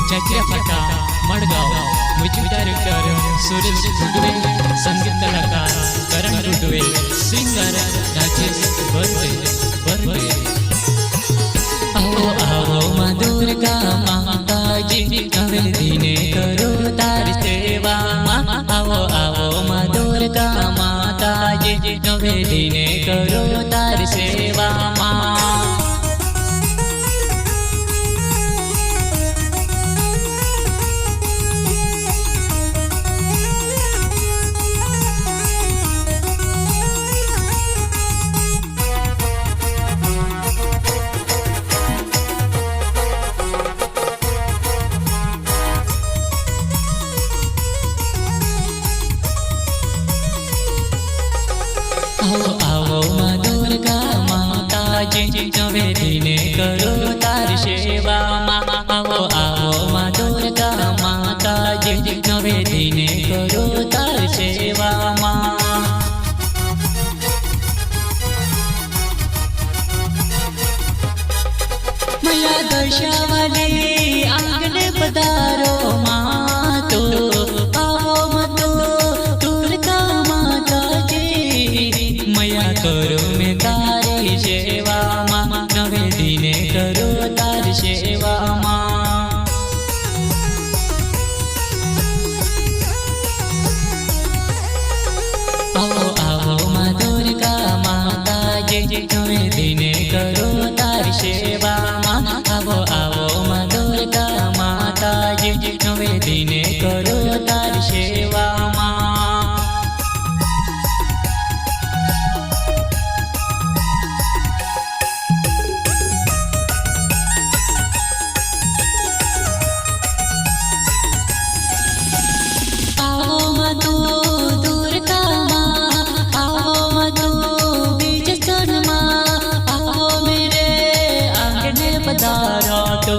चकिया फटा Madgaon music director Suresh रुडवे, संगीत कलाकार करण रुडवे, सिंगर राजेश बर्वे। आओ आओ माँ दुर्गा माता जी नवे दिने करो तार सेवा। आओ आओ माँ दुर्गा माता जी नवे दिने करो तार सेवा। आओ आओ माँ दुर्गा माता जी नवे दिने करो तार सेवा। आओ आओ माँ दुर्गा माता जी नवे दिने करो तार सेवा। मैया दर्शावाली आंगन पधारो माँ तो आओ माँ तो दुर्गा माता जी। मैया करो मैं तारी सेवा माँ नवे दिने करो तार सेवा माँ। आओ आओ माँ दुर्गा माता जी नवे दिने करो तार सेवा माँ। आओ आओ माँ दुर्गा माता जी नवे दिने करो तार सेवा माँ। आओ माँ तू दुर्गा माँ, आओ माँ तू बीजस्तन माँ, आओ मेरे आंगन पधारो तो।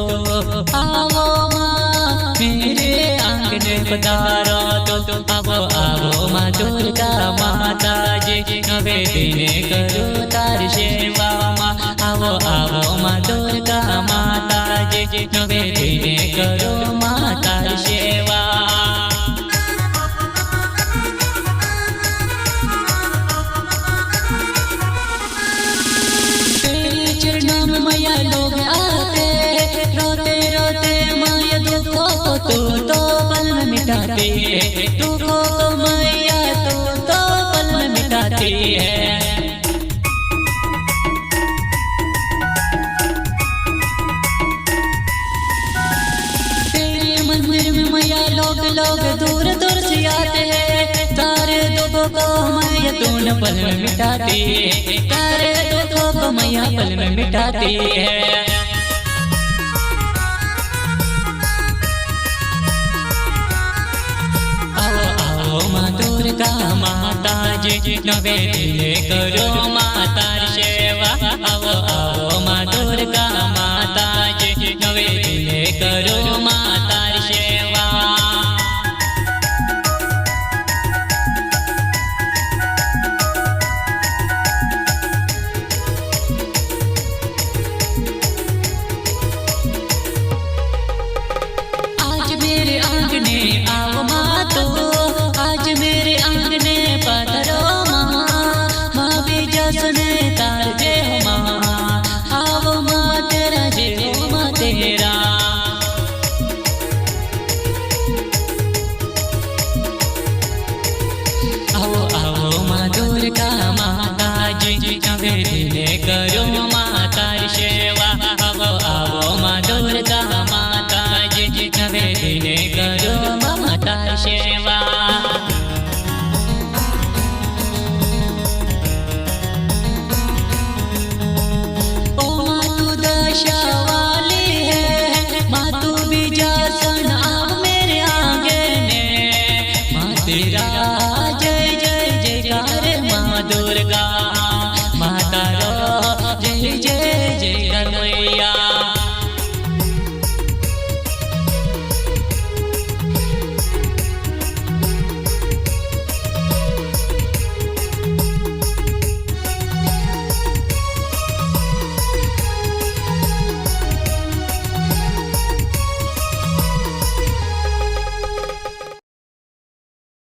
आओ माँ मेरे आंगन पधारो तो। आओ आओ माँ दुर्गा माता जी नवे दिने करो तार सेवा माँ। आओ आओ माँ दुर्गा माता जी नवे दिने करो माँ तार सेवा। चरणों में मैया लोग आते, रोते रोते मैया दुखों को तो पल में मिटाती है। दुखों को मैया तो पल में मिटाती है। तेरे मंदिर में मैया लोग दूर दूर से आते हैं। तारे दुखों को मैया तूने पल में मिटाती है। तारे दुखों को मैया पल में मिटाती है। आओ आओ माँ दुर्गा माता जी नवे दिने करो माँ तार सेवा। आओ आओ माँ दुर्गा माता जी नवे दिने करो माँ तार सेवा। आज मेरे आंगने आओ माँ तो, आज मेरे आंगने पधारो माँ। माँ बीजा सुने